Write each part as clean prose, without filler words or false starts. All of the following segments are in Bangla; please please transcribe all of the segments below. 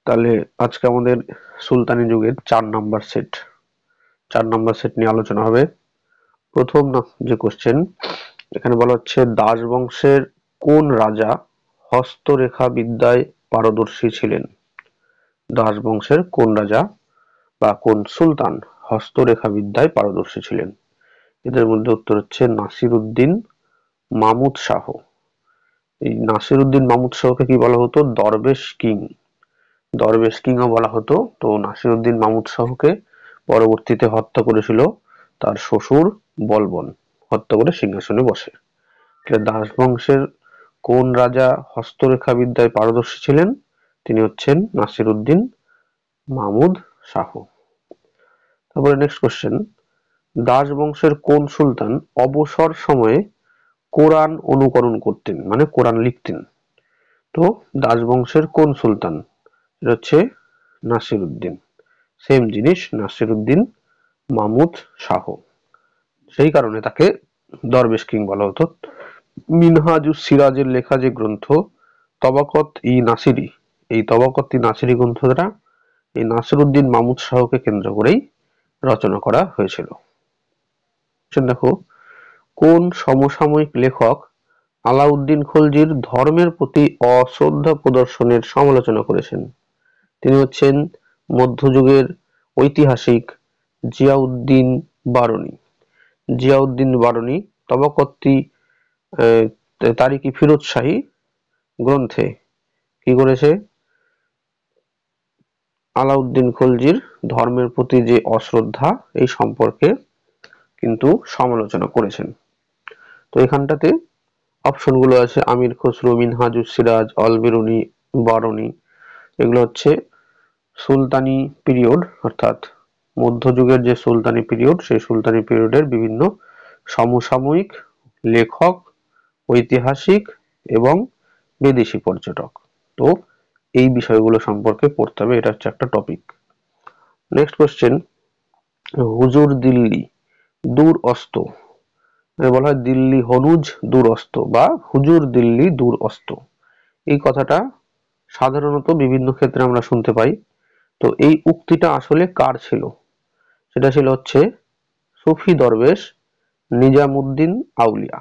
তাহলে আজকে আমাদের সুলতানি যুগের 4 নাম্বার সেট নিয়ে আলোচনা হবে। প্রথম যে কোশ্চেন এখানে বলা হচ্ছে দাস বংশের কোন রাজা হস্তরেখা বিদ্যায় পারদর্শী ছিলেন? দাস বংশের কোন রাজা বা কোন সুলতান হস্তরেখা বিদ্যায় পারদর্শী ছিলেন? এদের মধ্যে উত্তর হচ্ছে নাসিরউদ্দিন মামুদ শাহ। এই নাসিরউদ্দিন মামুদ শাহকে কি বলা হতো? দরবেশ কিং। দরবেশ কিংও বলা হতো। তো নাসিরউদ্দিন মামুদ শাহকে পরবর্তীতে হত্যা করেছিল তার শ্বশুর বলবন, হত্যা করে সিংহাসনে বসে। দাস বংশের কোন রাজা হস্তরেখা বিদ্যায় পারদর্শী ছিলেন? তিনি হচ্ছেন নাসিরউদ্দিন মামুদ শাহ। তারপরে নেক্সট কোশ্চেন, দাস বংশের কোন সুলতান অবসর সময়ে কোরআন অনুকরণ করতেন, মানে কোরআন লিখতেন? তো দাস বংশের কোন সুলতান? এটা হচ্ছে নাসিরউদ্দিন। সেম জিনিস, নাসিরউদ্দিন মামুদ শাহ। সেই কারণে তাকে দরবেশ কিং বলা হতো। মিনহাজুস সিরাজের লেখা যে গ্রন্থ তবাকত-ই-নাসিরি, এই তবাকত-ই-নাসিরি গ্রন্থটা এই নাসিরউদ্দিন মামুদ শাহকে কেন্দ্র করেই রচনা করা হয়েছিল। দেখো, কোন সমসাময়িক লেখক আলাউদ্দিন খলজির ধর্মের প্রতি অশ্রদ্ধা প্রদর্শনের সমালোচনা করেছেন? তিনি হচ্ছেন মধ্যযুগের ঐতিহাসিক জিয়াউদ্দিন বারনী। জিয়াউদ্দিন বারনী তবাকত-ই-তারিকি ফিরোজ শাহী গ্রন্থে কি করেছে? আলাউদ্দিন খলজির ধর্মের প্রতি যে অশ্রদ্ধা এই সম্পর্কে কিন্তু সমালোচনা করেছেন। তো এখানটাতে অপশনগুলো আছে আমির খসরু, মিনহাজুস সিরাজ, আল-বিরুনি, বারনী। এগুলো হচ্ছে সুলতানি পিরিয়ড, অর্থাৎ মধ্যযুগের যে সুলতানি পিরিয়ড, সেই সুলতানি পিরিয়ডের বিভিন্ন সমসাময়িক লেখক, ঐতিহাসিক এবং বিদেশি পর্যটক। তো এই বিষয়গুলো সম্পর্কে পড়তে হবে, এটা হচ্ছে একটা টপিক। নেক্সট কোশ্চেন, হুজুর দিল্লি দূর অস্ত, বলা হয় দিল্লি হনুজ দূর অস্ত বা হুজুর দিল্লি দূর অস্ত। এই কথাটা সাধারণত বিভিন্ন ক্ষেত্রে আমরা শুনতে পাই। তো এই উক্তিটা আসলে কার ছিল? সেটা ছিল হচ্ছে সুফি দরবেশ নিজামুদ্দিন আউলিয়া।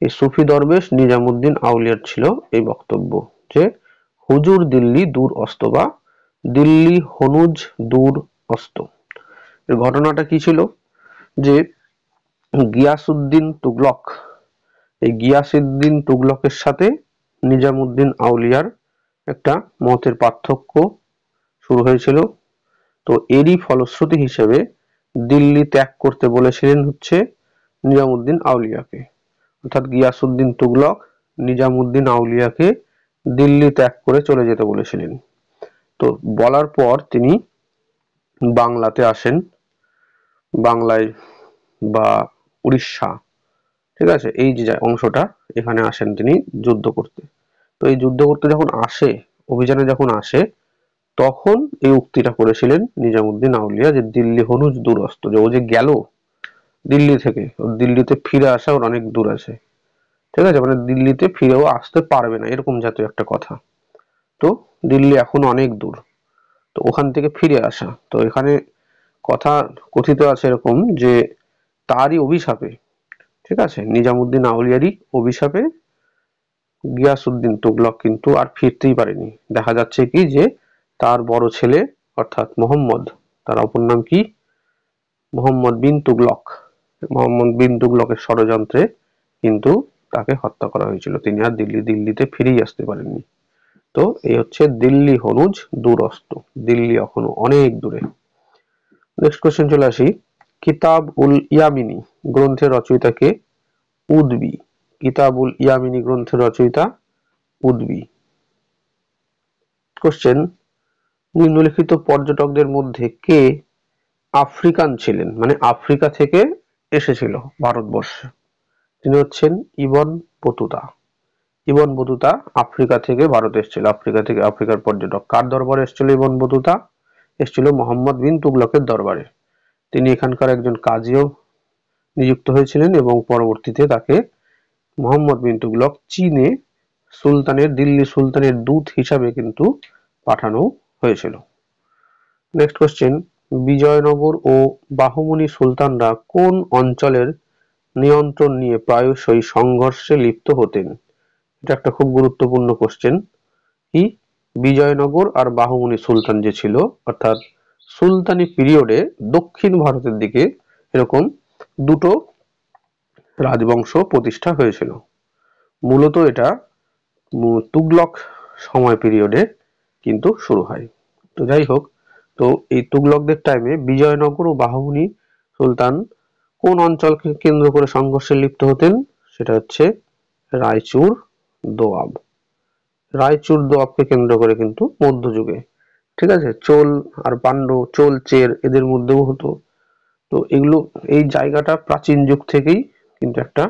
এই সুফি দরবেশ নিজামুদ্দিন আউলিয়ার ছিল এই বক্তব্য যে হুজুর দিল্লি দূর অস্ত বা দিল্লি হনুজ দূর অস্ত। এর ঘটনাটা কি ছিল? যে গিয়াসউদ্দিন তুগলক, এই গিয়াসউদ্দিন তুগলকের সাথে নিজামুদ্দিন আউলিয়ার একটা মতের পার্থক্য শুরু হয়েছিল। তো এরই ফলশ্রুতি হিসেবে দিল্লি ত্যাগ করতে বলেছিলেন হচ্ছে নিজামুদ্দিন আউলিয়াকে, অর্থাৎ গিয়াসউদ্দিন তুগলক নিজামুদ্দিন আউলিয়াকে দিল্লি ত্যাগ করে চলে যেতে বলেছিলেন। তো বলার পর তিনি বাংলাতে আসেন, বাংলায় বা উড়িষ্যা, ঠিক আছে, এই যে অংশটা, এখানে আসেন তিনি যুদ্ধ করতে। তো এই যুদ্ধ করতে যখন আসে, অভিযানে যখন আসে, তখন এই উক্তিটা করেছিলেন নিজামুদ্দিন আউলিয়া যে দিল্লি হনুজ দূর অস্ত, যে ও যে গেল দিল্লি থেকে, দিল্লিতে ফিরে আসা ওর অনেক দূর আছে, ঠিক আছে, মানে দিল্লিতে ফিরেও আসতে পারবে না, এরকম জাতীয় একটা কথা। তো দিল্লি এখন অনেক দূর, তো ওখান থেকে ফিরে আসা। তো এখানে কথা কথিত আছে এরকম যে তারই অভিশাপে, ঠিক আছে, নিজামুদ্দিন আউলিয়ারই অভিশাপে গিয়াসউদ্দিন তুগলক কিন্তু আর ফিরতেই পারেনি। দেখা যাচ্ছে কি যে তার বড় ছেলে অর্থাৎ মোহাম্মদ, তার অপর নাম কি? মোহাম্মদ বিন তুগলক। মোহাম্মদ বিন তুগলকের ষড়যন্ত্রে কিন্তু তাকে হত্যা করা হয়েছিল। তিনি আর দিল্লিতে ফিরেই আসতে পারেননি। তো এই হচ্ছে দিল্লি হনুজ দূর অস্ত, দিল্লি এখনো অনেক দূরে। নেক্সট কোশ্চেন চলে আসি, কিতাব উল ইয়ামিনী গ্রন্থের রচয়িতা কে? উদবি। কিতাবুল ইয়ামিনী গ্রন্থের রচয়িতা উদবি। কোশ্চেন, নিম্নলিখিত পর্যটকদের মধ্যে কে আফ্রিকান ছিলেন, মানে আফ্রিকা থেকে এসেছিল ভারতবর্ষে? তিনি হচ্ছেন Ibn Battuta. Ibn Battuta Africa থেকে ভারতে এসেছিল, আফ্রিকার পর্যটক। কার দরবারে এসেছিল ইবন বতুতা? এসেছিল মোহাম্মদ বিন তুগলকের দরবারে। তিনি এখানকার একজন কাজীও নিযুক্ত হয়েছিলেন এবং পরবর্তীতে তাকে মোহাম্মদ বিন তুগলক চীনে দিল্লি সুলতানের দূত হিসাবে কিন্তু পাঠানো হয়েছিল। নেক্সট কোশ্চেন, বিজয়নগর ও বাহমনি সুলতানরা কোন অঞ্চলের নিয়ন্ত্রণ নিয়ে প্রায়শই সংঘর্ষে লিপ্ত হতেন? এটা একটা খুব গুরুত্বপূর্ণ কোশ্চেন। কি বিজয়নগর আর বাহমনি সুলতান যে ছিল, অর্থাৎ সুলতানি পিরিয়ডে দক্ষিণ ভারতের দিকে এরকম দুটো রাজবংশ প্রতিষ্ঠা হয়েছিল। মূলত এটা তুগলক সময় পিরিয়ডে কিন্তু শুরু হয়। তো যাই হোক, তো এই তুগলকদের টাইমে বিজয়নগর ও বাহমনি সুলতান কোন অঞ্চলকে কেন্দ্র করে সংঘর্ষে লিপ্ত হতেন? সেটা হচ্ছে রায়চুর দোয়াব। রায়চুর দোয়াবকে কেন্দ্র করে কিন্তু মধ্যযুগে, ঠিক আছে, চোল আর পান্ড্য, চোল চের এদের মধ্যেও হতো। তো এগুলো, এই জায়গাটা প্রাচীন যুগ থেকেই কিন্তু একটা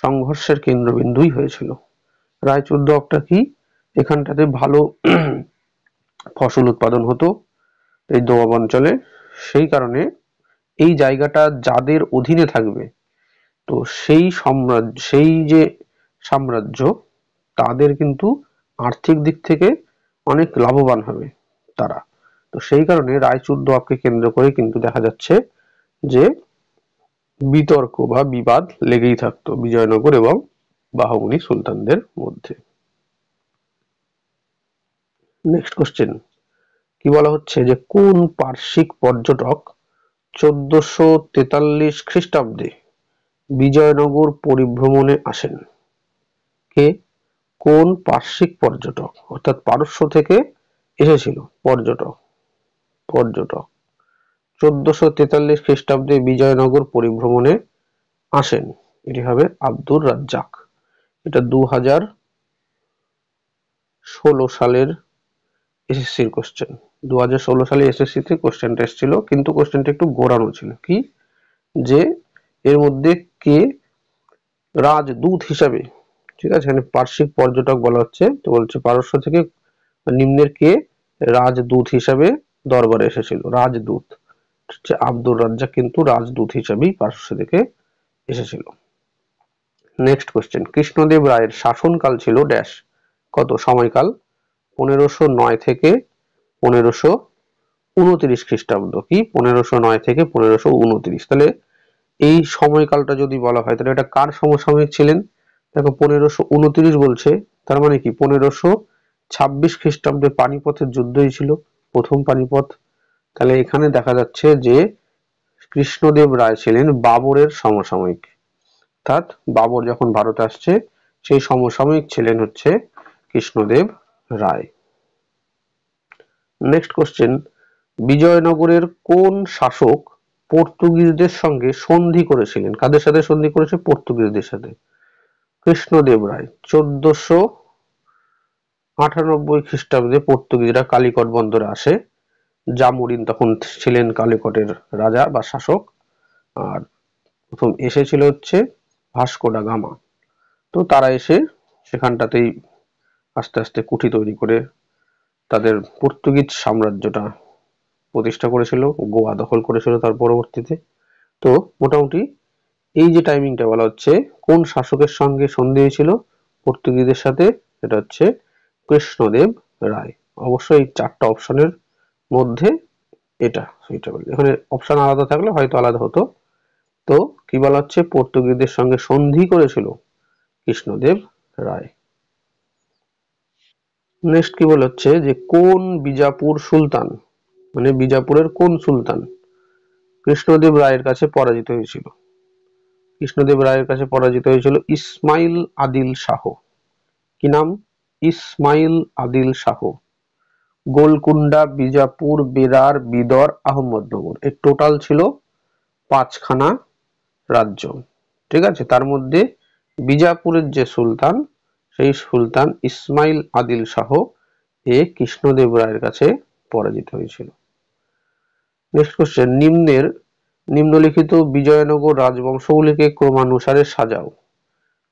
সংঘর্ষের কেন্দ্রবিন্দুই হয়েছিল। রায়চুর দোয়াবটা কি, এখানটাতে ভালো ফসল উৎপাদন হতো এই দোয়াব অঞ্চলে, সেই কারণে এই জায়গাটা যাদের অধীনে থাকবে, তো সেই যে সাম্রাজ্য তাদের কিন্তু আর্থিক দিক থেকে অনেক লাভবান হবে তারা। তো সেই কারণে রায়চুর দোয়াবকে কেন্দ্র করে কিন্তু দেখা যাচ্ছে যে বিতর্ক বা বিবাদ লেগেই থাকতো বিজয়নগর এবং বাহমনি সুলতানদের মধ্যে। নেক্সট কোশ্চেন, কি বলা হচ্ছে যে কোন পার্শ্বিক পর্যটক 1443 খ্রিস্টাব্দে বিজয়নগর পরিভ্রমণে আসেন? কে? কোন পার্শ্বিক পর্যটক, অর্থাৎ পারস্য থেকে এসেছিল পর্যটক, পর্যটক 1443 খ্রিস্টাব্দে বিজয়নগর পরিভ্রমণে আসেন? এটি হবে আব্দুর রাজ্জাক। এটা 2016 সালের এসএসসির কোশ্চেন। 2016 সালে এসএসসিতে কোশ্চেনটা এসেছিল, কিন্তু কোশ্চেনটা একটু ঘোরানো ছিল। কি যে এর মধ্যে কে রাজদূত হিসাবে, ঠিক আছে, এখানে পার্শ্বিক পর্যটক বলা হচ্ছে, তো বলছে পারস্য থেকে নিম্নের কে রাজদূত হিসাবে দরবারে এসেছিল? রাজদূত হচ্ছে আব্দুর রাজ্জাক, কিন্তু রাজদূত হিসাবেই পারস্য থেকে এসেছিল। নেক্সট কোশ্চেন, কৃষ্ণদেব রায়ের শাসনকাল ছিল ড্যাশ, কত সময়কাল? 1509 থেকে 1529 খ্রিস্টাব্দ। কি 1509 থেকে 1529? তাহলে এই সময়কালটা যদি বলা হয় তাহলে এটা কার সমসাময়িক ছিলেন? দেখো 1529 বলছে, তার মানে কি 1526 খ্রিস্টাব্দে পানিপথের যুদ্ধ হয়েছিল, প্রথম পানিপথ। তাহলে এখানে দেখা যাচ্ছে যে কৃষ্ণদেব রায় ছিলেন বাবরের সমসাময়িক, অর্থাৎ বাবর যখন ভারতে আসছে সেই সমসাময়িক ছিলেন হচ্ছে কৃষ্ণদেব রায়। নেক্সট কোশ্চেন, বিজয়নগরের কোন শাসক পর্তুগিজদের সঙ্গে সন্ধি করেছিলেন? কাদের সাথে সন্ধি করেছে? পর্তুগিজদের সাথে। কৃষ্ণদেব রায় 1498 খ্রিস্টাব্দে পর্তুগিজরা কালিকট বন্দরে আসে। জামোরিন তখন ছিলেন কালিকটের রাজা বা শাসক, আর প্রথম এসেছিল হচ্ছে ভাস্কো দা গামা। তো তারা এসে সেখানটাতেই আস্তে আস্তে কুঠি তৈরি করে তাদের পর্তুগিজ সাম্রাজ্যটা প্রতিষ্ঠা করেছিল, গোয়া দখল করেছিল তার পরবর্তীতে। তো মোটামুটি এই যে টাইমিংটা বলা হচ্ছে, কোন শাসকের সঙ্গে সন্ধি হয়েছিল পর্তুগিজদের সাথে? এটা হচ্ছে কৃষ্ণদেব রায়। অবশ্যই 4টা অপশনের মধ্যে এটা সুইটেবল, এখানে অপশন আলাদা থাকলে হয়তো আলাদা হতো। তো কি বলা হচ্ছে, পর্তুগিজদের সঙ্গে সন্ধি করেছিল কৃষ্ণদেব রায়। নেক্সট কি বলা হচ্ছে যে কোন বিজাপুর সুলতান, মানে বিজাপুরের কোন সুলতান কৃষ্ণদেব রায়ের কাছে পরাজিত হয়েছিল? কৃষ্ণদেব রায়ের কাছে পরাজিত হয়েছিল ইসমাইল আদিল শাহ। কি নাম? ইসমাইল আদিল শাহ। গোলকুন্ডা, বিজাপুর, বেরার, বিদর, আহমদনগর, এর টোটাল ছিল 5খানা রাজ্য, ঠিক আছে। তার মধ্যে বিজাপুরের যে সুলতান, সেই সুলতান ইসমাইল আদিল শাহ এ কৃষ্ণদেব রায়ের কাছে পরাজিত হয়েছিল। নেক্সট কোশ্চেন, নিম্নলিখিত বিজয়নগর রাজবংশগুলিকে ক্রমানুসারে সাজাও।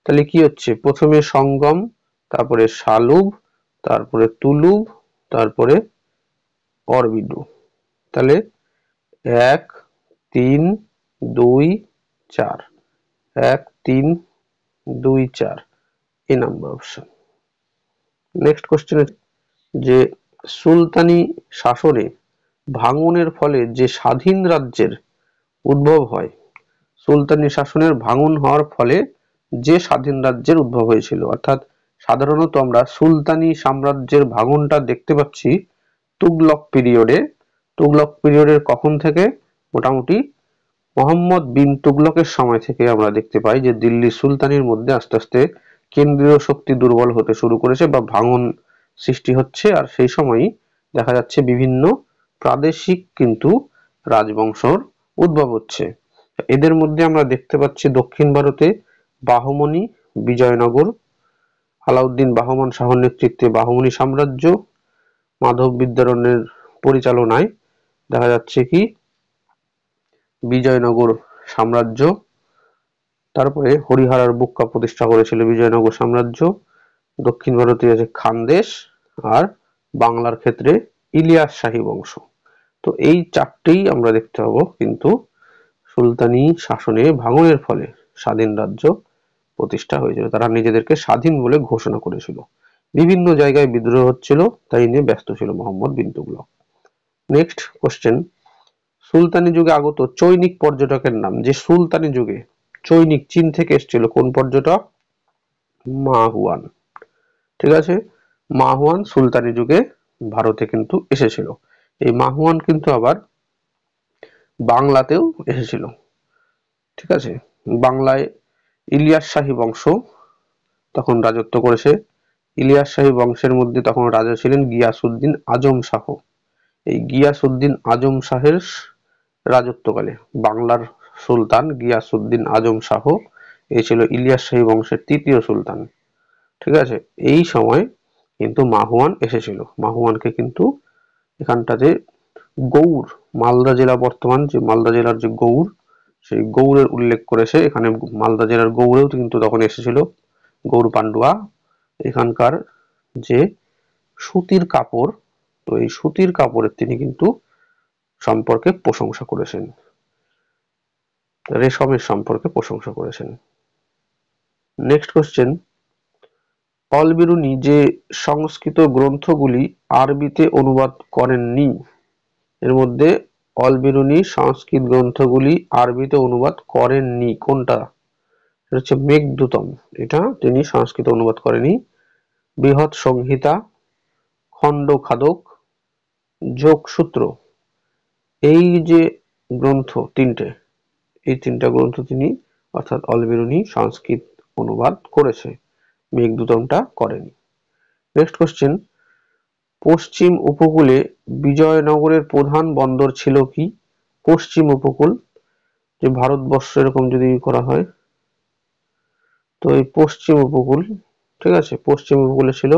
তাহলে কি হচ্ছে, প্রথমে সঙ্গম, তারপরে শালুব, তারপরে তুলুব, তারপরে অরবিডু। তাহলে 1 3 2 4, 1 3 2 4 এই নাম্বার অপশন। নেক্সট কোশ্চেন যে সুলতানি শাসনে ভাঙনের ফলে যে স্বাধীন রাজ্যের উদ্ভব হয়, সুলতানি শাসনের ভাঙন হওয়ার ফলে যে স্বাধীন রাজ্যের উদ্ভব হয়েছিল, অর্থাৎ সাধারণত আমরা সুলতানি সাম্রাজ্যের ভাঙনটা দেখতে পাচ্ছি তুগলক পিরিয়ডে। তুগলক পিরিয়ডের কখন থেকে? মোটামুটি মোহাম্মদ বিন তুগলকের সময় থেকে আমরা দেখতে পাই যে দিল্লি সুলতানির মধ্যে আস্তে আস্তে কেন্দ্রীয় শক্তি দুর্বল হতে শুরু করেছে বা ভাঙন সৃষ্টি হচ্ছে, আর সেই সময়ই দেখা যাচ্ছে বিভিন্ন প্রাদেশিক কিন্তু রাজবংশর উদ্ভব হচ্ছে। এদের মধ্যে আমরা দেখতে পাচ্ছি দক্ষিণ ভারতে বাহমনি, বিজয়নগর, আলাউদ্দিন বাহমান শাহর নেতৃত্বে বাহমনি সাম্রাজ্য, মাধব বিদ্যারণ্যের পরিচালনায় দেখা যাচ্ছে কি বিজয়নগর সাম্রাজ্য, তারপরে হরিহরার বুক্কা প্রতিষ্ঠা করেছিল বিজয়নগর সাম্রাজ্য, দক্ষিণ ভারতে আছে খানদেশ, আর বাংলার ক্ষেত্রে ইলিয়াস শাহী বংশ। তো এই চারটেই আমরা দেখতে পাবো কিন্তু সুলতানি শাসনে ভাঙনের ফলে স্বাধীন রাজ্য প্রতিষ্ঠা হয়েছিল, তারা নিজেদেরকে স্বাধীন বলে ঘোষণা করেছিল। বিভিন্ন জায়গায় বিদ্রোহ হচ্ছিল, তাই নিয়ে ব্যস্ত ছিল মোহাম্মদ বিন তুগলক। নেক্সট কোশ্চেন, সুলতানি যুগে আগত চৈনিক পর্যটকের নাম। যে সুলতানি যুগে চৈনিক চীন থেকে এসেছিল কোন পর্যটক? মাহুয়ান। ঠিক আছে, মাহুয়ান সুলতানি যুগে ভারতে কিন্তু এসেছিল। এই মাহুয়ান কিন্তু আবার বাংলাতেও এসেছিল। ঠিক আছে, বাংলায় ইলিয়াস শাহী বংশ তখন রাজত্ব করেছে। ইলিয়াস শাহী বংশের মধ্যে তখন রাজা ছিলেন গিয়াসউদ্দিন আজম শাহ। এই গিয়াসউদ্দিন আজম শাহের রাজত্বকালে বাংলার সুলতান গিয়াসউদ্দিন আজম শাহ, এই ছিল ইলিয়াস শাহী বংশের তৃতীয় সুলতান। ঠিক আছে, এই সময় কিন্তু মাহুয়ান এসেছিল। মাহুয়ানকে কিন্তু এখানটাতে গৌড়, মালদা জেলা, বর্তমান যে মালদা জেলার যে গৌড়, সেই গৌড়ের উল্লেখ করেছে এখানে। মালদা জেলার গৌড়েও কিন্তু তখন এসেছিল গৌড় পান্ডুয়া। এখানকার যে সুতির কাপড়, তো এই সুতির কাপড়ের তিনি কিন্তু সম্পর্কে প্রশংসা করেছেন, রেশমের সম্পর্কে প্রশংসা করেছেন। নেক্সট কোশ্চেন, অল-বিরুনি যে সংস্কৃত গ্রন্থগুলি আরবিতে অনুবাদ করেননি, এর মধ্যে অল-বিরুনি সংস্কৃত গ্রন্থগুলি আরবিতে অনুবাদ করেননি কোনটা? এটা হচ্ছে মেঘদূতম, এটা তিনি সংস্কৃত অনুবাদ করেনি। বৃহৎ সংহিতা, খণ্ডখাদক, যোগসূত্র, এই যে গ্রন্থ তিনটে, এই তিনটা গ্রন্থ তিনি অর্থাৎ অল-বিরুনি সংস্কৃত অনুবাদ করেছে, মেঘদূতমটা করেনি। নেক্সট কোশ্চেন, পশ্চিম উপকূলে বিজয়নগরের প্রধান বন্দর ছিল কি? পশ্চিম উপকূল, যে ভারতবর্ষ এরকম যদি করা হয়, তো এই পশ্চিম উপকূল, ঠিক আছে, পশ্চিম উপকূলে ছিল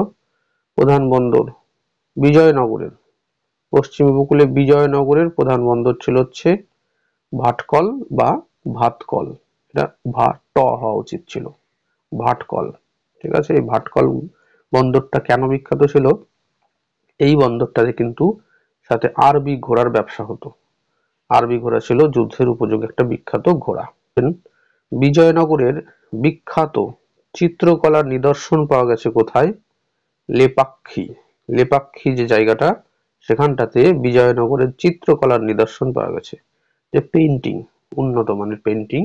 প্রধান বন্দর বিজয়নগরের। পশ্চিম উপকূলে বিজয়নগরের প্রধান বন্দর ছিল হচ্ছে ভাটকল বা ভাতকল, এটা ট হওয়া উচিত ছিল, ভাটকল। ঠিক আছে, এই ভাটকল বন্দরটা কেন বিখ্যাত ছিল? এই বন্দরটাতে কিন্তু সাথে আরবি ঘোড়ার ব্যবসা হতো। আরবি ঘোড়া ছিল যুদ্ধের উপযোগী একটা বিখ্যাত ঘোড়া। বিজয়নগরের বিখ্যাত চিত্রকলার নিদর্শন পাওয়া গেছে কোথায়? লেপাক্ষী। লেপাক্ষী যে জায়গাটা, সেখানটাতে বিজয়নগরের চিত্রকলার নিদর্শন পাওয়া গেছে, যে পেইন্টিং, উন্নত মানের পেইন্টিং,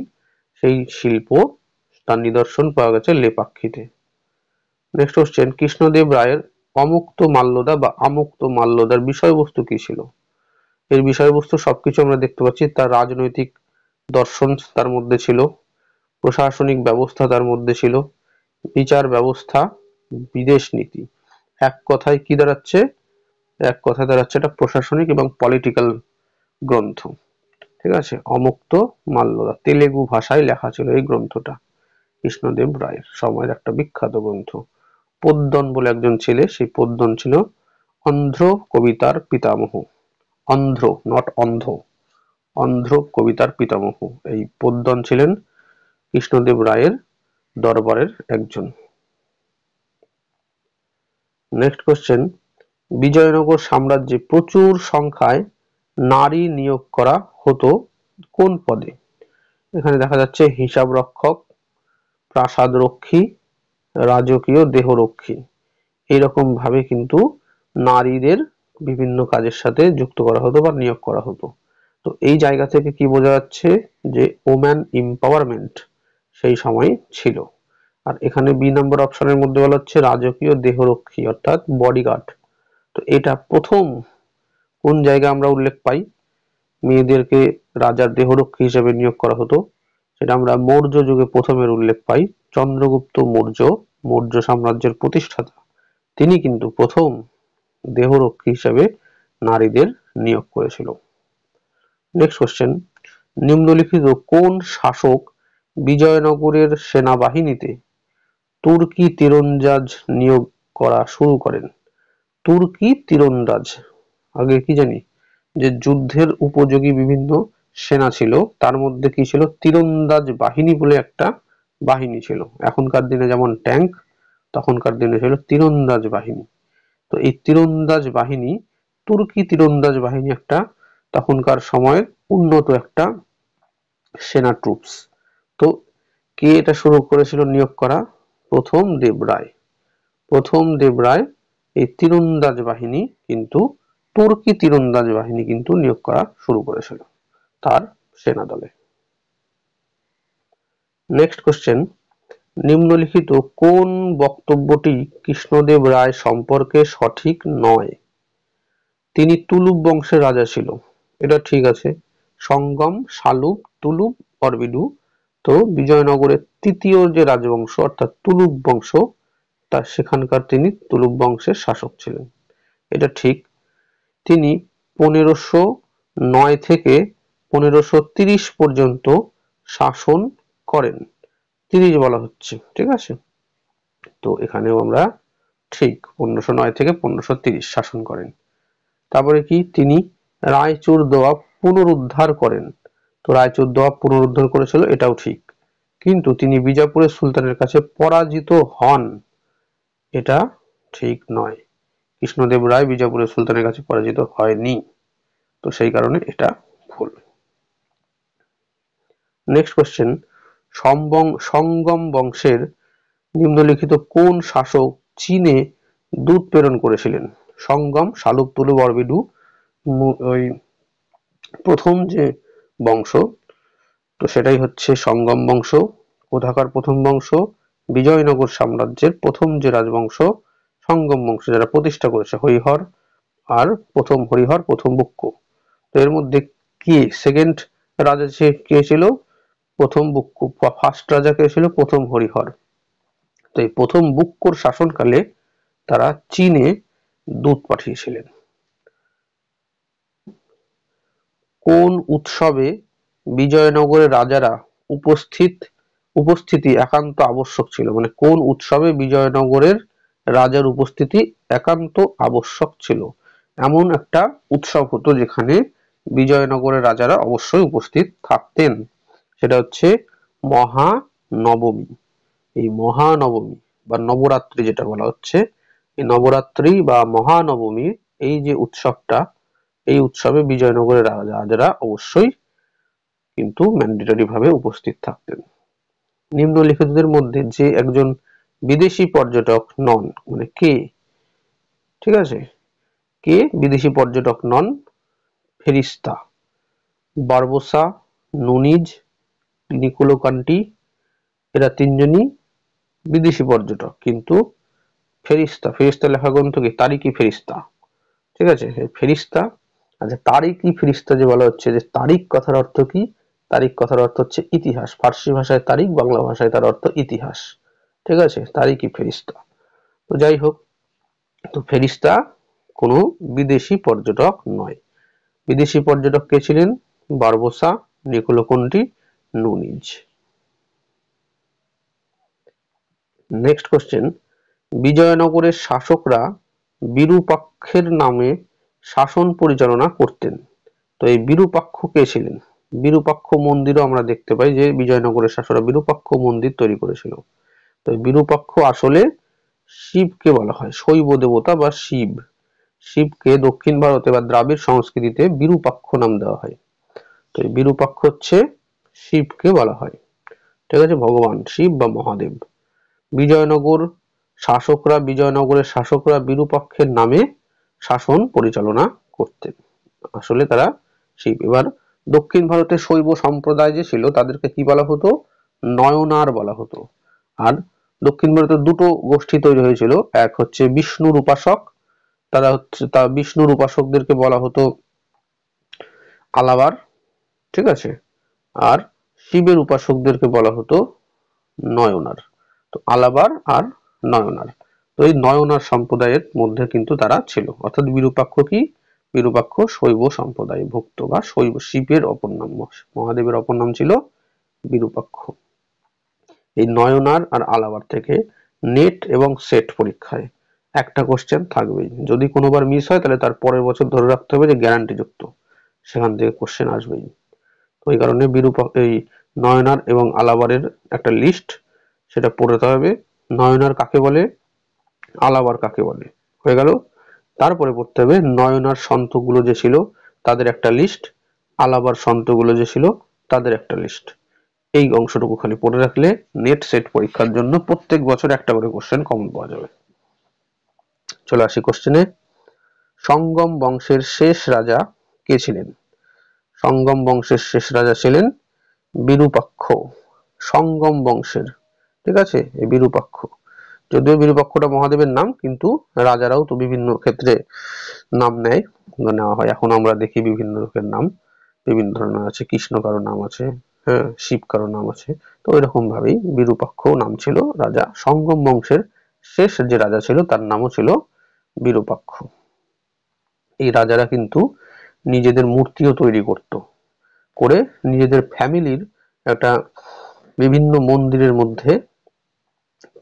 সেই শিল্প তার নিদর্শন পাওয়া গেছে লেপাক্ষীতে। নেক্সট কোশ্চেন, কৃষ্ণদেব রায়ের অমুক্ত মাল্যদা বা আমুক্ত মাল্যদার বিষয়বস্তু কি ছিল? এর বিষয়বস্তু সবকিছু আমরা দেখতে পাচ্ছি, তার রাজনৈতিক দর্শন তার মধ্যে ছিল, প্রশাসনিক ব্যবস্থা তার মধ্যে ছিল, বিচার ব্যবস্থা, বিদেশ নীতি। এক কথায় কি দাঁড়াচ্ছে? এক কথায় দাঁড়াচ্ছে এটা প্রশাসনিক এবং পলিটিক্যাল গ্রন্থ। ঠিক আছে, অমুক্ত মাল্যদা তেলেগু ভাষায় লেখা ছিল এই গ্রন্থটা, কৃষ্ণদেব রায়ের সময়ের একটা বিখ্যাত গ্রন্থ। পোদ্দার বলে একজন ছেলে, সেই পোদ্দার ছিল অন্ধ্র কবিতার পিতামহ। অন্ধ্র, নট অন্ধ, অন্ধ্র কবিতার পিতামহ এই পোদ্দার ছিলেন কৃষ্ণদেব রায়ের দরবারের একজন। নেক্সট কোশ্চেন, বিজয়নগর সাম্রাজ্যে প্রচুর সংখ্যায় নারী নিয়োগ করা হতো কোন পদে? এখানে দেখা যাচ্ছে হিসাব রক্ষক, প্রাসাদ রক্ষী, রাজকীয় দেহরক্ষী, এইরকম ভাবে কিন্তু নারীদের বিভিন্ন কাজের সাথে যুক্ত করা হতো বা নিয়োগ করা হতো। তো এই জায়গা থেকে কি বোঝা যাচ্ছে যে ওম্যান এম্পাওয়ারমেন্ট সেই সময় ছিল। আর এখানে বি নম্বর অপশনের মধ্যে বলা হচ্ছে রাজকীয় দেহরক্ষী অর্থাৎ বডিগার্ড। তো এটা প্রথম কোন জায়গায় আমরা উল্লেখ পাই মেয়েদেরকে রাজার দেহরক্ষী হিসেবে নিয়োগ করা হতো, সেটা আমরা মৌর্য যুগে প্রথমের উল্লেখ পাই। চন্দ্রগুপ্ত মৌর্য, মৌর্য সাম্রাজ্যের প্রতিষ্ঠাতা, তিনি কিন্তু প্রথম দেহরক্ষী হিসেবে নারীদের নিয়োগ করেছিল। নেক্সট কোশ্চেন, নিম্নলিখিত কোন শাসক বিজয়নগরের সেনাবাহিনীতে তুর্কি তীরন্দাজ নিয়োগ করা শুরু করেন? তুর্কি তীরন্দাজ, আগে কি জানি যে যুদ্ধের উপযোগী বিভিন্ন সেনা ছিল, তার মধ্যে কি ছিল তীরন্দাজ বাহিনী বলে একটা বাহিনী ছিল। এখনকার দিনে যেমন ট্যাঙ্ক, তখনকার দিনে ছিল তীরন্দাজ বাহিনী। তো এই তীরন্দাজ বাহিনী, তুর্কি তীরন্দাজ বাহিনী একটা তখনকার সময়ের উন্নত একটা সেনা ট্রুপস। তো কে এটা শুরু করেছিল নিয়োগ করা? প্রথম দেবরায়। প্রথম দেবরায় এই তীরন্দাজ বাহিনী কিন্তু তুর্কি তীরন্দাজ বাহিনী কিন্তু নিয়োগ করা শুরু করেছিল তার সেনা দলে। নেক্সট কোশ্চেন, নিম্নলিখিত কোন বক্তব্যটি কৃষ্ণদেব রায় সম্পর্কে সঠিক নয়? তিনি তুলুব বংশের রাজা ছিল, এটা ঠিক আছে। সঙ্গম, শালুব, তুলুব, অরবিডু। তো বিজয়নগরের তৃতীয় যে রাজবংশ অর্থাৎ তুলুব বংশ, তার সেখানকার তিনি তুলুব বংশের শাসক ছিলেন, এটা ঠিক। তিনি 1509 থেকে 1530 পর্যন্ত শাসন করেন, 30 বলা হচ্ছে, ঠিক আছে। তো এখানেও আমরা ঠিক 1509 থেকে 1530 শাসন করেন। তারপরে কি তিনি রায়চুর দোয়াব পুনরুদ্ধার করেন। তো রায়চুর দোয়াব পুনরুদ্ধার করেছিল, এটাও ঠিক। কিন্তু তিনি বিজাপুরের সুলতানের কাছে পরাজিত হন, এটা ঠিক নয়। কৃষ্ণদেব রায় বিজাপুরের সুলতানের কাছে পরাজিত হয়নি, তো সেই কারণে এটা ভুল। নেক্সট কোশ্চেন, সঙ্গম বংশের নিম্নলিখিত কোন শাসক চীনে দূত প্রেরণ করেছিলেন? সঙ্গম, শালুক, তুলুব, অরবিডু, ওই প্রথম যে বংশ, তো সেটাই হচ্ছে সঙ্গম বংশ। কোথাকার প্রথম বংশ? বিজয়নগর সাম্রাজ্যের প্রথম যে রাজবংশ সঙ্গম বংশ, যারা প্রতিষ্ঠা করেছে হরিহর আর প্রথম হরিহর, প্রথম বুক্ক। তো এর মধ্যে কি সেকেন্ড রাজা কে ছিল? প্রথম বুক্কু। ফার্স্ট রাজা কে ছিল? প্রথম হরিহর। তো এই প্রথম বুক্কুর শাসনকালে তারা চীনে দূত পাঠিয়েছিলেন। কোন উৎসবে বিজয়নগরের রাজারা উপস্থিতি একান্ত আবশ্যক ছিল? মানে কোন উৎসবে বিজয়নগরের রাজার উপস্থিতি একান্ত আবশ্যক ছিল? এমন একটা উৎসব হতো যেখানে বিজয়নগরের রাজারা অবশ্যই উপস্থিত থাকতেন, সেটা হচ্ছে মহানবমী। এই মহানবমী বা নবরাত্রি যেটা বলা হচ্ছে, এই নবরাত্রি বা মহানবমী, এই যে উৎসবটা, এই উৎসবে বিজয়নগরের রাজারা অবশ্যই কিন্তু ম্যান্ডেটরি ভাবে উপস্থিত থাকতেন। নিম্নলিখিতদের মধ্যে যে একজন বিদেশি পর্যটক নন, মানে কে? ঠিক আছে, কে বিদেশি পর্যটক নন? ফেরিস্তা, বারবোসা, নুনিজ, নিকোলো কান্টি, এরা তিনজনই বিদেশি পর্যটক। কিন্তু ফেরিস্তা, ফেরিস্তা লেখা গ্রন্থ কি? তারিকি ফেরিস্তা, ঠিক আছে, ফেরিস্তা। আচ্ছা, তারিকি ফেরিস্তা যে বলা হচ্ছে, যে তারিক কথার অর্থ কি? তারিক কথার অর্থ হচ্ছে ইতিহাস। ফার্সি ভাষায় তারিক, বাংলা ভাষায় তার অর্থ ইতিহাস, ঠিক আছে, তারিকি ফেরিস্তা। তো যাই হোক, তো ফেরিস্তা কোনো বিদেশি পর্যটক নয়। বিদেশি পর্যটক কে ছিলেন? Barbosa, Niccolo Conti, Nuniz. Next question, বিজয়নগরের শাসকরা বিরূপাক্ষের নামে শাসন পরিচালনা করতেন। তো এই বিরূপাক্ষ কে ছিলেন? বিরূপাক্ষ মন্দিরও আমরা দেখতে পাই যে বিজয়নগরের শাসকরা বিরূপাক্ষ মন্দির তৈরি করেছিল। তো বিরূপাক্ষ আসলে শিবকে বলা হয়, শৈব দেবতা বা শিব। শিবকে দক্ষিণ ভারতে বা দ্রাবিড় সংস্কৃতিতে বিরূপাক্ষ নাম দেওয়া হয়। তো এই বিরূপাক্ষ হচ্ছে শিবকে বলা হয়, ঠিক আছে, ভগবান শিব বা মহাদেব। বিজয়নগরের শাসকরা বিরূপাক্ষের নামে শাসন পরিচালনা করতেন। আসলে তারা শিব। এবার দক্ষিণ ভারতে শৈব সম্প্রদায় যে ছিল তাদেরকে কি বলা হতো? নয়নার বলা হতো। আর দক্ষিণ ভারতে দুটো গোষ্ঠী তৈরি হয়েছিল, এক হচ্ছে বিষ্ণুর উপাসক, বিষ্ণুর উপাসকদেরকে বলা হতো আলাবার, ঠিক আছে, আর শিবের উপাসকদেরকে বলা হতো নয়নার। তো আলাবার আর নয়নার, তো এই নয়নার সম্প্রদায়ের মধ্যে কিন্তু তারা ছিল, অর্থাৎ বিরূপাক্ষ কি? বিরূপাক্ষ শৈব সম্প্রদায় ভুক্ত বা শৈব শিবের অপর নাম, মহাদেবের অপর নাম ছিল বিরূপাক্ষ। এই নয়নার আর আলাবার থেকে নেট এবং সেট পরীক্ষায় একটা কোশ্চেন থাকবেই, যদি কোনোবার মিস হয় তাহলে তার পরের বছর ধরে রাখতে হবে যে গ্যারান্টি যুক্ত, সেখান থেকে কোশ্চেন আসবেই। তো এই কারণে এই নয়নার এবং আলাবারের একটা লিস্ট, সেটা পড়তে হবে। নয়নার কাকে বলে, আলাবার কাকে বলে, হয়ে গেল। তারপরে পড়তে হবে নয়নার সন্তগুলো যে ছিল তাদের একটা লিস্ট, আলাবার সন্তগুলো যে ছিল তাদের একটা লিস্ট। এই অংশটুকু খালি পড়ে রাখলে নেট সেট পরীক্ষার জন্য প্রত্যেক বছর একটা করে কোশ্চেন কমন পাওয়া যাবে। চলে আসি কোশ্চেনে। সঙ্গম বংশের শেষ রাজা কে ছিলেন? সঙ্গম বংশের শেষ রাজা ছিলেন বিরূপাক্ষ। সঙ্গম বংশের, ঠিক আছে, এই বিরূপাক্ষ। যদিও বিরূপাক্ষটা মহাদেবের নাম, কিন্তু রাজারাও তো বিভিন্ন ক্ষেত্রে নাম নেওয়া হয়। এখন আমরা দেখি বিভিন্ন লোকের নাম বিভিন্ন ধরনের আছে, কৃষ্ণ কারো নাম আছে, হ্যাঁ, শিব কারো নাম আছে। তো এরকম ভাবেই বিরূপাক্ষ নাম ছিল রাজা। সঙ্গম বংশের শেষ যে রাজা ছিল তার নামও ছিল বিরূপাক্ষ। এই রাজারা কিন্তু নিজেদের মূর্তিও তৈরি করত, করে নিজেদের ফ্যামিলির একটা বিভিন্ন মন্দিরের মধ্যে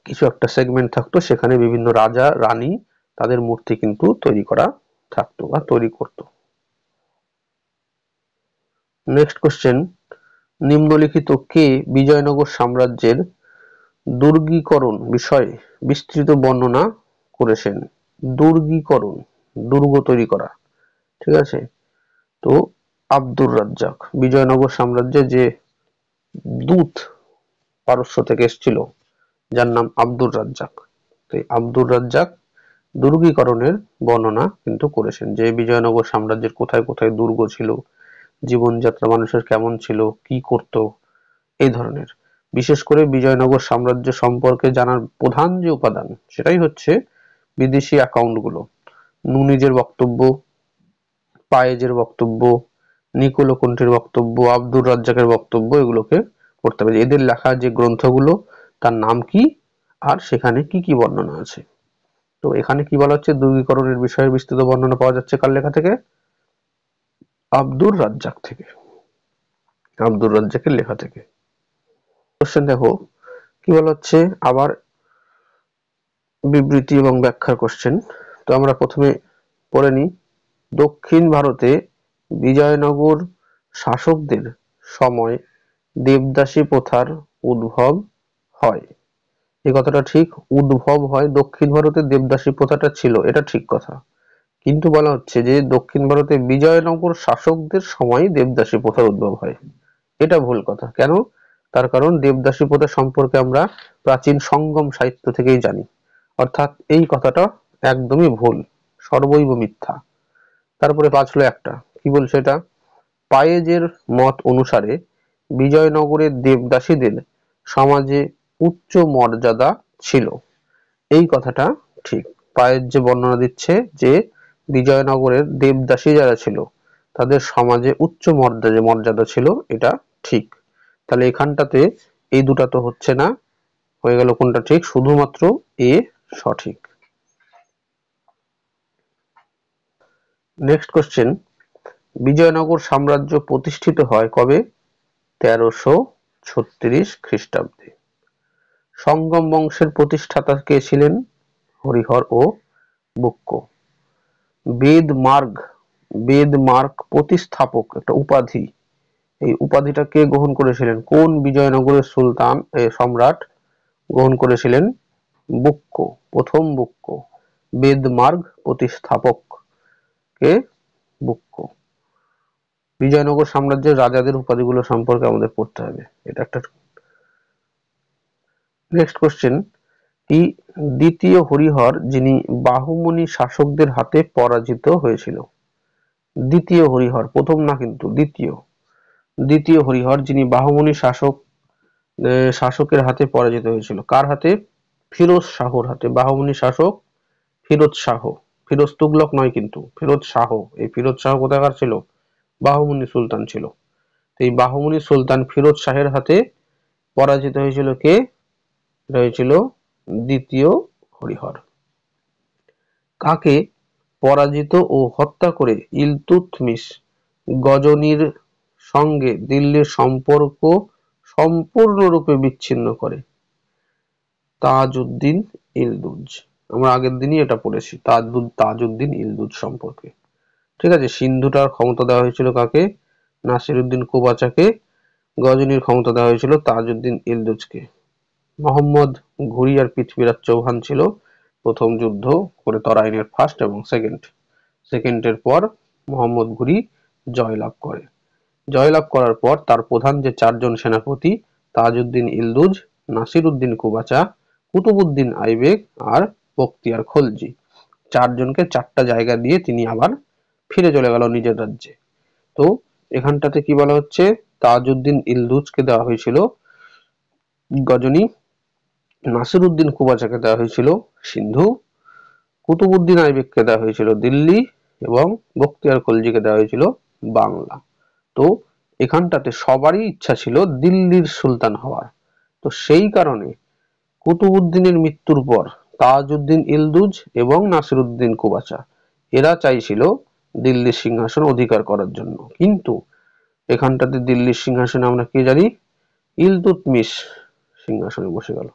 কিছু একটা সেগমেন্ট থাকতো, সেখানে বিভিন্ন রাজা রানী তাদের মূর্তি কিন্তু তৈরি করা থাকতো বা তৈরি করত। নেক্সট কোশ্চেন, নিম্নলিখিত কে বিজয়নগর সাম্রাজ্যের দুর্গীকরণ বিষয়ে বিস্তৃত বর্ণনা করেছেন? দুর্গীকরণ, দুর্গ তৈরি করা, ঠিক আছে। তো আব্দুর রাজ্জাক, বিজয়নগর সাম্রাজ্যে যে দূত পারস্য থেকে এসেছিল যার নাম আব্দুর রাজ্জাক, তো আব্দুর রাজ্জাক দুর্গীকরণের বর্ণনা কিন্তু করেছেন, যে বিজয়নগর সাম্রাজ্যের কোথায় কোথায় দুর্গ ছিল, জীবনযাত্রা মানুষের কেমন ছিল, কি করত, এই ধরনের। বিশেষ করে বিজয়নগর সাম্রাজ্য সম্পর্কে জানার প্রধান যে উপাদান সেটাই হচ্ছে বিদেশি অ্যাকাউন্টগুলো। নুনিজের বক্তব্য, পায়েজের বক্তব্য, নিকোলো কুন্টির বক্তব্য, আব্দুর রাজ্জাকের বক্তব্য, এগুলোকে পড়তে হবে। এদের লেখা যে গ্রন্থগুলো তার নাম কি আর সেখানে কি কি বর্ণনা আছে। তো এখানে কি বলা হচ্ছে, দুর্গীকরণের বিষয়ে বিস্তৃত বর্ণনা পাওয়া যাচ্ছে কার লেখা থেকে? আব্দুর রাজ্জাক থেকে, আব্দুর রাজ্জাকের লেখা থেকে। কোশ্চেন দেখো কি বলা হচ্ছে, আবার বিবৃতি এবং ব্যাখ্যার কোশ্চেন। তো আমরা প্রথমে পড়ে নিই। দক্ষিণ ভারতে বিজয়নগর শাসকদের সময় দেবদাসী প্রথার উদ্ভব হয়। এই কথাটা ঠিক, উদ্ভব হয়। দক্ষিণ ভারতে দেবদাসী প্রথাটা ছিল, এটা ঠিক কথা, কিন্তু বলা হচ্ছে যে দক্ষিণ ভারতে বিজয়নগর শাসকদের সময় দেবদাসী প্রথার উদ্ভব হয়, এটা ভুল কথা। কেন? তার কারণ দেবদাসী প্রথা সম্পর্কে আমরা প্রাচীন সঙ্গম সাহিত্য থেকেই জানি, অর্থাৎ এই কথাটা একদমই ভুল, সর্বৈব মিথ্যা। তারপরে বাঁচলো একটা, কি বলছে এটা, পায়েজের মত অনুসারে বিজয়নগরের দেবদাসীদের সমাজে উচ্চ মর্যাদা ছিল, এই কথাটা ঠিক। পায়েজ যে বর্ণনা দিচ্ছে যে বিজয়নগরের দেবদাসী যারা ছিল তাদের সমাজে উচ্চ মর্যাদা ছিল, এটা ঠিক। তাহলে এখানটাতে এই দুটা তো হচ্ছে না, হয়ে গেল কোনটা ঠিক, শুধুমাত্র এ সঠিক। নেক্সট কোশ্চেন, বিজয়নগর সাম্রাজ্য প্রতিষ্ঠিত হয় কবে? 1336 খ্রিস্টাব্দে। সঙ্গম বংশের প্রতিষ্ঠাতা কে ছিলেন? হরিহর ও বুক্ক। বেদমার্গ প্রতিস্থাপক একটা উপাধি, এই উপাধিটা কে গ্রহণ করেছিলেন? কোন বিজয়নগরের সুলতান সম্রাট গ্রহণ করেছিলেন? বুক্ক, প্রথম বুক্ক। বেদমার্গ প্রতিস্থাপক কে? বুক্ক। বিজয়নগর সাম্রাজ্যের রাজাদের উপাধিগুলো সম্পর্কে আমাদের পড়তে হবে, এটা একটা। নেক্সট কোশ্চেন, দ্বিতীয় হরিহর যিনি বাহুমনি শাসকদের হাতে পরাজিত হয়েছিল। দ্বিতীয় হরিহর, প্রথম না কিন্তু, দ্বিতীয় হরিহর যিনি বাহুমনি শাসকের হাতে পরাজিত হয়েছিল। কার হাতে? ফিরোজ শাহর হাতে। বাহুমনি শাসক ফিরোজ শাহ, ফিরোজ তুগলক নয় কিন্তু, ফিরোজ শাহ। এই ফিরোজ শাহ কোথাকার ছিল? বাহুমনি সুলতান ছিল। এই বাহুমনি সুলতান ফিরোজ শাহের হাতে পরাজিত হয়েছিল কে? হয়েছিল দ্বিতীয় হরিহর। কাকে পরাজিত ও হত্যা করে ইলতুৎমিশ গজনির সঙ্গে দিল্লির সম্পর্ক সম্পূর্ণরূপে বিচ্ছিন্ন করে? তাজউদ্দিন ইলদুজ। আমরা আগের দিনই এটা পড়েছি, তাজউদ্দিন ইলদুজ সম্পর্কে। ঠিক আছে, সিন্ধুটার ক্ষমতা দেওয়া হয়েছিল কাকে? নাসিরউদ্দিন কুবাচাকে। গজনির ক্ষমতা দেওয়া হয়েছিল তাজউদ্দিন ইলদুজকে। মোহাম্মদ ঘুরি আর পৃথ্বীরাজ চৌহান ছিল প্রথম যুদ্ধ করে তরাইনের ফার্স্ট এবং সেকেন্ডের পর মোহাম্মদ ঘুরি জয়লাভ করে। জয়লাভ করার পর তার প্রধান যে চারজন সেনাপতি তাজউদ্দিন ইলদুজ, নাসিরউদ্দিন কুবাচা, কুতুবউদ্দিন আইবেক আর বখতিয়ার খলজি, চারজনকে চারটা জায়গা দিয়ে তিনি আবার ফিরে চলে গেল নিজের রাজ্যে। তো এখানটাতে কি বলা হচ্ছে? তাজউদ্দিন ইলদুজকে দেওয়া হয়েছিল গজনি, নাসিরউদ্দিন কুবাচাকে দেওয়া হয়েছিল সিন্ধু, কুতুবউদ্দিন আইবেককে দেওয়া হয়েছিল দিল্লি এবং বখতিয়ার খলজিকে দেওয়া হয়েছিল বাংলা। তো এখানটাতে সবারই ইচ্ছা ছিল দিল্লির সুলতান হওয়ার। তো সেই কারণে কুতুবউদ্দিনের মৃত্যুর পর তাজউদ্দিন ইলদুজ এবং নাসিরউদ্দিন কুবাচা এরা চাইছিল দিল্লির সিংহাসন অধিকার করার জন্য, কিন্তু এখানটাতে দিল্লির সিংহাসনে আমরা কি জানি? ইলতুৎমিশ সিংহাসনে বসে গেল।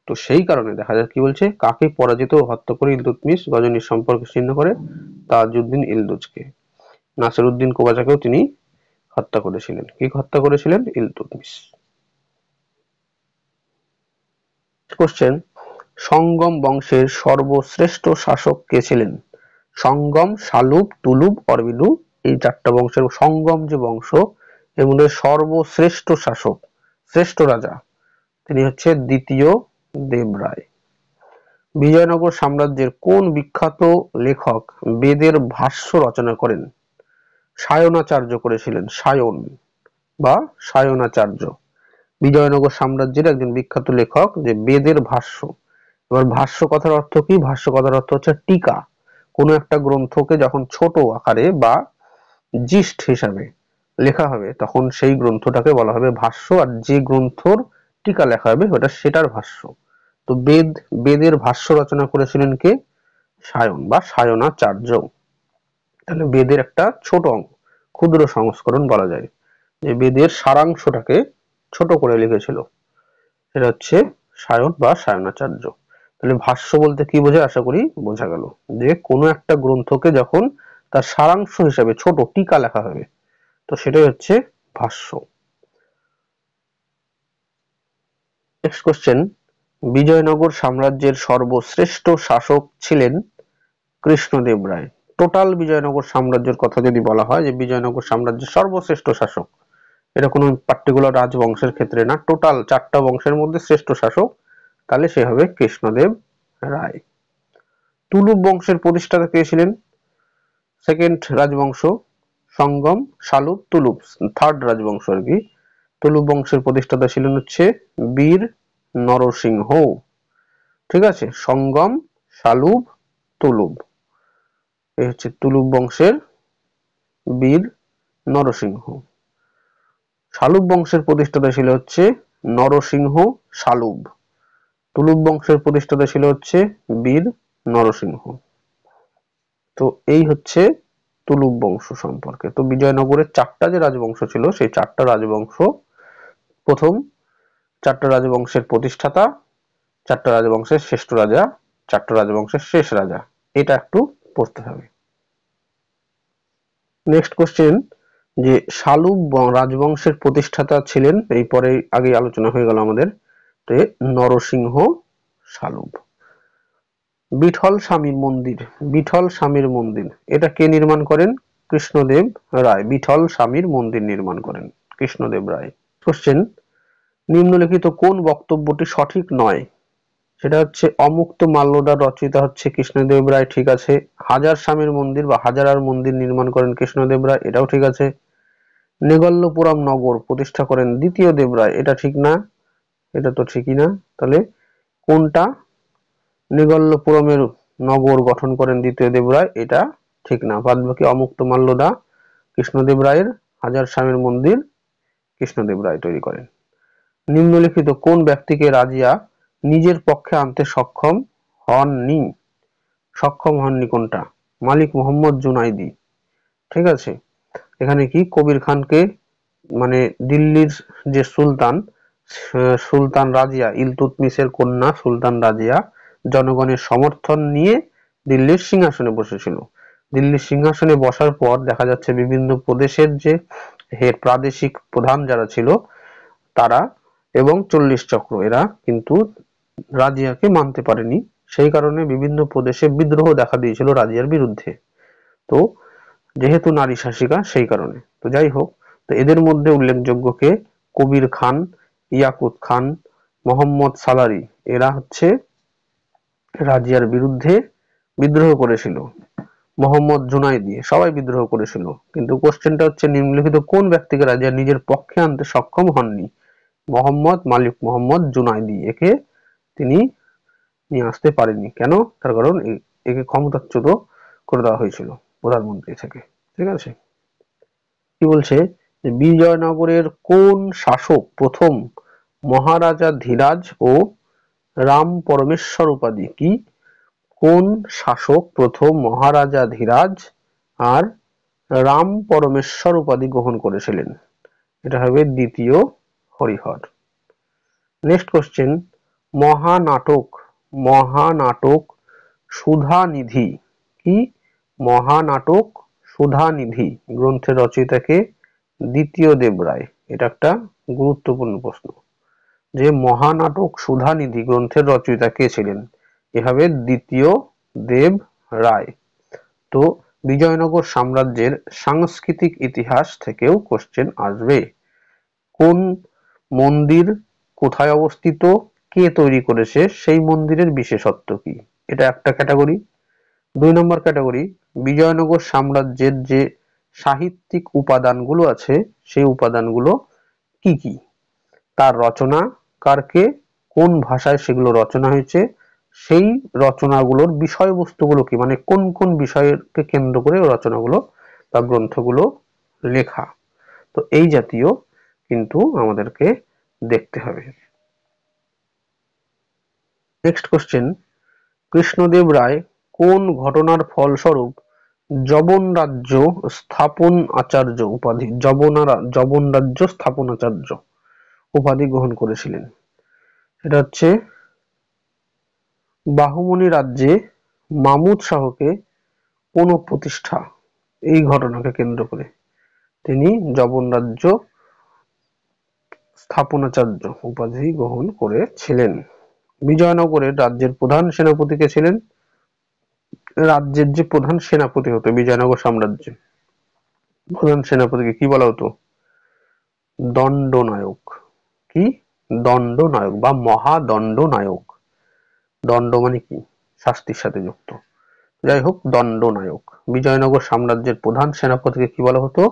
তো সেই কারণে দেখা যায় কি বলছে, কাকে পরাজিত ও হত্যা করে ইলতুৎমিশ গজনির সম্পর্ক ছিন্ন করে? তাজউদ্দিন ইলদুজকে। নাসিরউদ্দিন কুবাচাকেও তিনি হত্যা করেছিলেন। কি হত্যা করেছিলেন? ইলতুৎমিশ। কোশ্চেন, সঙ্গম বংশের সর্বশ্রেষ্ঠ শাসক কে ছিলেন? সঙ্গম, শালুব, তুলুব, অরবিলু, এই চারটা বংশের সঙ্গম যে বংশ, এর মধ্যে সর্বশ্রেষ্ঠ শাসক, শ্রেষ্ঠ রাজা, তিনি হচ্ছে দ্বিতীয় দেবরায়। বিজয়নগর সাম্রাজ্যের কোন বিখ্যাত লেখক বেদের ভাষ্য রচনা করেন? সায়নাচার্য করেছিলেন, সায়ন বা সায়নাচার্য। বিজয়নগর সাম্রাজ্যের একজন বিখ্যাত লেখক যে বেদের ভাষ্য। এবার ভাষ্য কথার অর্থ কি? ভাষ্য কথার অর্থ হচ্ছে টিকা। কোনো একটা গ্রন্থকে যখন ছোট আকারে বা জিস্ট হিসাবে লেখা হবে তখন সেই গ্রন্থটাকে বলা হবে ভাষ্য, আর যে গ্রন্থর টিকা লেখা হবে ওটা সেটার ভাষ্য। তো বেদের ভাষ্য রচনা করেছিলেন কে? সায়ন বা সায়নাচার্য। তাহলে বেদের একটা ছোট ক্ষুদ্র সংস্করণ বলা যায়, যে বেদের সারাংশটাকে ছোট করে লিখেছিল, সেটা হচ্ছে সায়ন বা সায়নাচার্য। তাহলে ভাষ্য বলতে কি বোঝায়? আশা করি বোঝা গেল, যে কোনো একটা গ্রন্থকে যখন তার সারাংশ হিসাবে ছোট টিকা লেখা হবে তো সেটাই হচ্ছে ভাষ্য। নেক্সট কোশ্চেন, বিজয়নগর সাম্রাজ্যের সর্বশ্রেষ্ঠ শাসক ছিলেন কৃষ্ণদেব রায়। টোটাল বিজয়নগর সাম্রাজ্যের কথা যদি বলা হয় যে বিজয়নগর সাম্রাজ্যের সর্বশ্রেষ্ঠ শাসক, এটা কোনো পার্টিকুলার রাজবংশের ক্ষেত্রে না, টোটাল চারটা বংশের মধ্যে শ্রেষ্ঠ শাসক, তাহলে সে হবে কৃষ্ণদেব রায়। তুলুব বংশের প্রতিষ্ঠাতা কে ছিলেন? সেকেন্ড রাজবংশ, সঙ্গম, শালুব, তুলুব, থার্ড রাজবংশ আর কি। তুলুব বংশের প্রতিষ্ঠাতা ছিলেন হচ্ছে বীর নরসিংহ। ঠিক আছে, সঙ্গম, শালুব, তুলুব, এই হচ্ছে তুলুব বংশের বীর নরসিংহ। শালুব বংশের প্রতিষ্ঠাতা ছিল হচ্ছে নরসিংহ শালুব। তুলুব বংশের প্রতিষ্ঠাতা ছিল হচ্ছে বীর নরসিংহ। তো এই হচ্ছে তুলুব বংশ সম্পর্কে। তো বিজয়নগরের চারটা যে রাজবংশ ছিল সেই চারটা রাজবংশ, প্রথম চারটা রাজবংশের প্রতিষ্ঠাতা, চারটা রাজবংশের শ্রেষ্ঠ রাজা, চারটা রাজবংশের শেষ রাজা, এটা একটু পড়তে হবে। নেক্সট কোশ্চেন, যে শালুব রাজবংশের প্রতিষ্ঠাতা ছিলেন, এই পরে আগে আলোচনা হয়ে গেল আমাদের, নরসিংহ শালুব। বিঠল স্বামীর মন্দির, বিঠল স্বামীর মন্দির এটা কে নির্মাণ করেন? কৃষ্ণদেব রায় বিঠল স্বামীর মন্দির নির্মাণ করেন, কৃষ্ণদেব রায়। কোশ্চেন, নিম্নলিখিত কোন বক্তব্যটি সঠিক নয় সেটা হচ্ছে অমুক্ত মাল্যদার রচয়িতা হচ্ছে কৃষ্ণদেব রায়, ঠিক আছে। হাজার স্বামীর মন্দির বা হাজারার মন্দির নির্মাণ করেন কৃষ্ণদেব রায়, এটাও ঠিক আছে। নেগল্লপুরম নগর প্রতিষ্ঠা করেন দ্বিতীয় দেব রায়, এটা ঠিক না, এটা তো ঠিকই না। তাহলে কোনটা? নেগল্লপুরমের নগর গঠন করেন দ্বিতীয় দেব রায়, এটা ঠিক না। বাদ বাকি অমুক্ত মাল্যদা কৃষ্ণদেব রায়ের, হাজার স্বামীর মন্দির কৃষ্ণদেব রায় তৈরি করেন। নিম্নলিখিত কোন ব্যক্তিকে রাজিয়া নিজের পক্ষে আনতে সক্ষম হননি? সক্ষম হননি কোনটা? মালিক মোহাম্মদ জুনাইদি, ঠিক আছে। এখানে কি কবির খানকে মানে দিল্লির যে সুলতান, সুলতান রাজিয়া ইলতুৎমিশের কন্যা সুলতান রাজিয়া জনগণের সমর্থন নিয়ে দিল্লির সিংহাসনে বসেছিল। দিল্লির সিংহাসনে বসার পর দেখা যাচ্ছে বিভিন্ন প্রদেশের যে প্রাদেশিক প্রধান যারা ছিল তারা এবং 40 চক্র এরা কিন্তু রাজিয়াকে মানতে পারেনি। সেই কারণে বিভিন্ন প্রদেশে বিদ্রোহ দেখা দিয়েছিল রাজিয়ার বিরুদ্ধে। তো যেহেতু নারী শাসিকা সেই কারণে। তো যাই হোক, তো এদের মধ্যে উল্লেখযোগ্য কে? কবির খান, ইয়াকুত খান, মোহাম্মদ সালারি, এরা হচ্ছে রাজিয়ার বিরুদ্ধে বিদ্রোহ করেছিল। মোহাম্মদ জুনাইদি, সবাই বিদ্রোহ করেছিল। কিন্তু কোশ্চেনটা হচ্ছে নিম্নলিখিত কোন ব্যক্তিকে রাজিয়া নিজের পক্ষে আনতে সক্ষম হননি? মোহাম্মদ মালিক মোহাম্মদ জুনাইদি, একে তিনি নিয়ে আসতে পারেনি। কেন? তার কারণ একে ক্ষমতাচ্যুত করে দেওয়া হয়েছিল প্রধানমন্ত্রী থেকে, ঠিক আছে। কি বলছে যে বিজয়নগরের কোন শাসক প্রথম মহারাজা ধীরাজ ও রাম পরমেশ্বর উপাধি, কি কোন শাসক প্রথম মহারাজা ধীরাজ আর রাম পরমেশ্বর উপাধি গ্রহণ করেছিলেন? এটা হবে দ্বিতীয় হরিহর। নেক্সট কোশ্চেন, মহানাটক মহানাটক সুধানিধি, কি মহানাটক সুধানিধি গ্রন্থের রচয়িতাকে? দ্বিতীয় দেব রায়। এটা একটা গুরুত্বপূর্ণ প্রশ্ন যে মহানাটক সুধানিধি গ্রন্থের রচয়িতা কে ছিলেন? এভাবে দ্বিতীয় দেব রায়। তো বিজয়নগর সাম্রাজ্যের সাংস্কৃতিক ইতিহাস থেকেও কোশ্চেন আসবে। কোন মন্দির কোথায় অবস্থিত, কে তৈরি করেছে, সেই মন্দিরের বিশেষত্ব কি? এটা একটা ক্যাটাগরি। 2 নম্বর ক্যাটাগরি, বিজয়নগর সাম্রাজ্যের যে সাহিত্যিক উপাদানগুলো আছে সেই উপাদানগুলো কি কি? তার রচনাকারকে, কোন ভাষায় সেগুলো রচনা হয়েছে, সেই রচনাগুলোর বিষয়বস্তুগুলো কি, মানে কোন কোন বিষয়কে কেন্দ্র করে রচনাগুলো বা গ্রন্থগুলো লেখা। তো এই জাতীয় কিন্তু আমাদেরকে দেখতে হবে। নেক্সট কোশ্চেন, কৃষ্ণদেব রায় কোন ঘটনার ফলস্বরূপ যবন রাজ্য স্থাপন আচার্য উপাধি, যবন রাজ্য স্থাপন আচার্য উপাধি গ্রহণ করেছিলেন? এটা হচ্ছে বাহুমনি রাজ্যে মামুদ শাহকে পুনঃপ্রতিষ্ঠা, এই ঘটনাকে কেন্দ্র করে তিনি যবন রাজ্য স্থাপনাচার্য উপাধি গ্রহণ করেছিলেন। বিজয়নগরের রাজ্যের প্রধান সেনাপতি কে ছিলেন? রাজ্যের যে প্রধান সেনাপতি হতো বিজয়নগর সাম্রাজ্যে, প্রধান সেনাপতিকে কি বলা হতো? দণ্ডনায়ক। কি? দণ্ডনায়ক বা মহাদণ্ডনায়ক। দণ্ড মানে কি? শাস্তির সাথে যুক্ত। যাই হোক, দণ্ডনায়ক। বিজয়নগর সাম্রাজ্যের প্রধান সেনাপতিকে কি বলা হতো?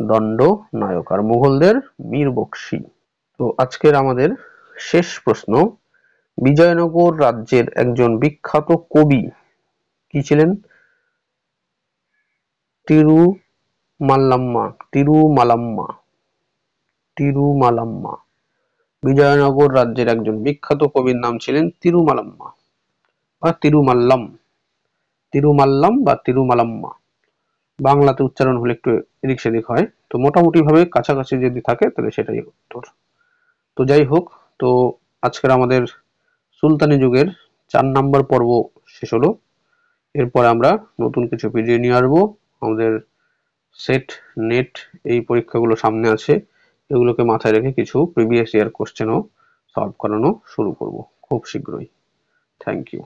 দণ্ডনায়ক। আর মুঘলদের মীর বকশি। তো আজকের আমাদের শেষ প্রশ্ন, বিজয়নগর রাজ্যের একজন বিখ্যাত কবি কি ছিলেন? তিরুমাল্লাম্মা। তিরুমালাম্মা। তিরুমালাম্মা। বিজয়নগর রাজ্যের একজন বিখ্যাত কবির নাম ছিলেন তিরুমালাম্মা বা তিরুমাল্লাম। তিরুমাল্লাম বা তিরুমালাম্মা। বাংলাতে উচ্চারণ হলে একটু এদিক সেদিক হয়, তো মোটামুটি ভাবে কাছাকাছি যদি থাকে তাহলে সেটাই উত্তর। তো যাই হোক, তো আজকের আমাদের সুলতানি যুগের 4 নম্বর পর্ব শেষ হলো। এরপর আমরা নতুন কিছু ভিডিও নিয়ে আসবো। আমাদের সেট, নেট এই পরীক্ষাগুলো সামনে আছে, এগুলোকে মাথায় রেখে কিছু প্রিভিয়াস ইয়ার কোশ্চেনও সলভ করানো শুরু করব খুব শীঘ্রই। Thank you.